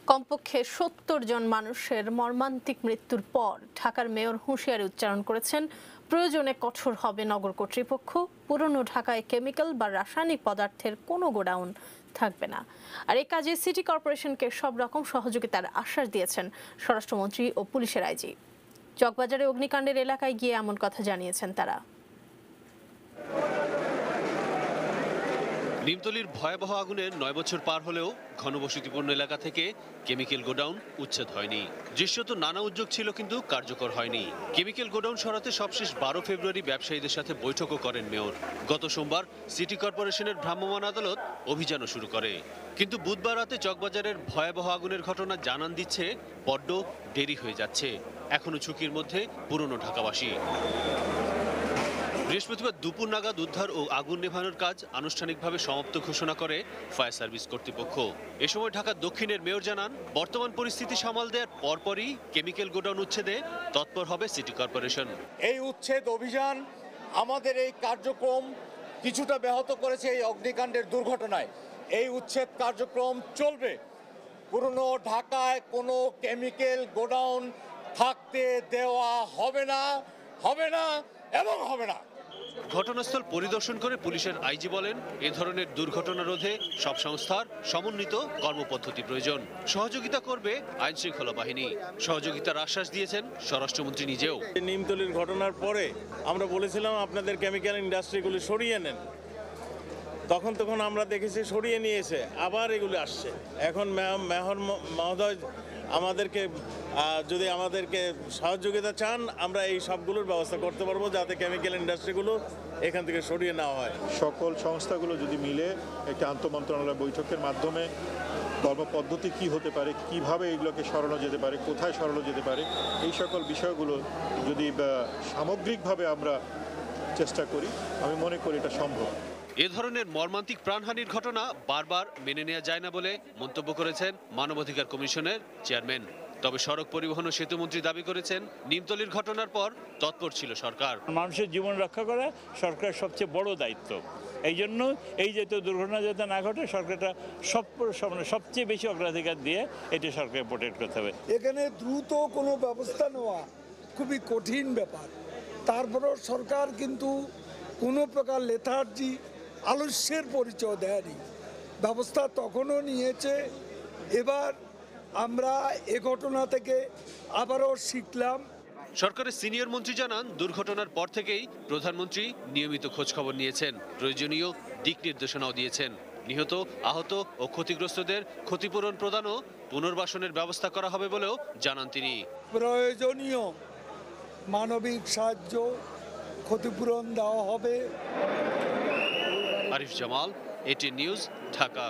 কমপক্ষে ৭০ জন মানুষের মর্মান্তিক মৃত্যুর পর ঢাকার মেয়র হুঁশিয়ারি উচ্চারণ করেছেন, প্রয়োজনে কঠোর হবে নগর কর্তৃপক্ষ। পুরনো ঢাকায় কেমিক্যাল বা রাসায়নিক পদার্থের কোনো গোডাউন থাকবে না। আর এই কাজে সিটি কর্পোরেশনকে সব রকম সহযোগিতার আশ্বাস দিয়েছেন স্বরাষ্ট্রমন্ত্রী ও পুলিশের আইজি। চকবাজারে অগ্নিকাণ্ডের এলাকায় গিয়ে এমন কথা জানিয়েছেন তারা। নিমতলির ভয়াবহ আগুনের ৯ বছর পার হলেও ঘনবসতিপূর্ণ এলাকা থেকে কেমিক্যাল গোডাউন উচ্ছেদ হয়নি। দৃশ্যত নানা উদ্যোগ ছিল, কিন্তু কার্যকর হয়নি। কেমিক্যাল গোডাউন সরাতে সবশেষ ১২ ফেব্রুয়ারি ব্যবসায়ীদের সাথে বৈঠকও করেন মেয়র। গত সোমবার সিটি কর্পোরেশনের ভ্রাম্যমাণ আদালত অভিযানও শুরু করে, কিন্তু বুধবার রাতে চকবাজারের ভয়াবহ আগুনের ঘটনা জানান দিচ্ছে বড্ড দেরি হয়ে যাচ্ছে। এখনো ঝুঁকির মধ্যে পুরনো ঢাকাবাসী। বৃহস্পতিবার দুপুর নাগাদ উদ্ধার ও আগুন নেভানোর কাজ আনুষ্ঠানিকভাবে সমাপ্ত ঘোষণা করে ফায়ার সার্ভিস কর্তৃপক্ষ। এ সময় ঢাকা দক্ষিণের মেয়র জানান, বর্তমান পরিস্থিতি সামাল দেওয়ার পরপরই কেমিক্যাল গোডাউন উচ্ছেদে তৎপর হবে সিটি কর্পোরেশন। এই উচ্ছেদ অভিযান আমাদের এই কার্যক্রম কিছুটা ব্যাহত করেছে এই অগ্নিকাণ্ডের দুর্ঘটনায়। এই উচ্ছেদ কার্যক্রম চলবে। পুরনো ঢাকায় কোনো কেমিক্যাল গোডাউন থাকতে দেওয়া হবে না, হবে না এবং হবে না। ঘটনাস্থল পরিদর্শন করে পুলিশের আইজি বলেন, এ ধরনের দুর্ঘটনা রোধে সব সংস্থার সমন্বিত কর্মপদ্ধতি প্রয়োজন। সহযোগিতা করবে আইন শৃঙ্খলা বাহিনী। সহযোগিতার আশ্বাস দিয়েছেন স্বরাষ্ট্রমন্ত্রী নিজেও। নিমতলির ঘটনার পরে আমরা বলেছিলাম আপনাদের কেমিক্যাল ইন্ডাস্ট্রিগুলো সরিয়ে নেন। তখন আমরা দেখেছি সরিয়ে নিয়েছে, আবার এগুলো আসছে। এখন মেয়র মহোদয় আমাদেরকে সহযোগিতা চান, আমরা এই সবগুলোর ব্যবস্থা করতে পারবো যাতে কেমিক্যাল ইন্ডাস্ট্রিগুলো এখান থেকে সরিয়ে নেওয়া হয়। সকল সংস্থাগুলো যদি মিলে একটি আন্তঃমন্ত্রণালয় বৈঠকের মাধ্যমে কর্মপদ্ধতি কি হতে পারে, কিভাবে এগুলোকে সরানো যেতে পারে, কোথায় সরানো যেতে পারে, এই সকল বিষয়গুলো যদি সামগ্রিকভাবে আমরা চেষ্টা করি, আমি মনে করি এটা সম্ভব। এ ধরনের মর্মান্তিক প্রাণহানির ঘটনা বারবার মেনে নেওয়া যায় না বলে মন্তব্য করেছেন মানবাধিকার কমিশনের চেয়ারম্যান। তবে সড়ক পরিবহন ও সেতুমন্ত্রী দাবি করেছেন, নিমতলির ঘটনার পর তৎপর ছিল সরকার। মানুষের জীবন রক্ষা করা সরকারের সবচেয়ে বড় দায়িত্ব। এই জন্য এই জাতীয় দুর্ঘটনা যাতে না ঘটে, সরকারটা সবচেয়ে বেশি অগ্রাধিকার দিয়ে এটা সরকারকে প্রোটেক্ট করতে হবে। এখানে দ্রুত কোনো ব্যবস্থা নেওয়া খুবই কঠিন ব্যাপার। তারপরেও সরকার কিন্তু কোনো প্রকার লেথার্জি, আলস্যের পরিচয় দেয়নি। ব্যবস্থা তখনও নিয়েছে। এবার আমরা এ ঘটনা থেকে আবারও শিখলাম। সরকারের সিনিয়র মন্ত্রী জানান, দুর্ঘটনার পর থেকেই প্রধানমন্ত্রী নিয়মিত খোঁজখবর নিয়েছেন, প্রয়োজনীয় দিক নির্দেশনাও দিয়েছেন। নিহত, আহত ও ক্ষতিগ্রস্তদের ক্ষতিপূরণ প্রদান ও পুনর্বাসনের ব্যবস্থা করা হবে বলেও জানান তিনি। প্রয়োজনীয় মানবিক সাহায্য, ক্ষতিপূরণ দেওয়া হবে। Arif Jamal, ATN news, Dhaka.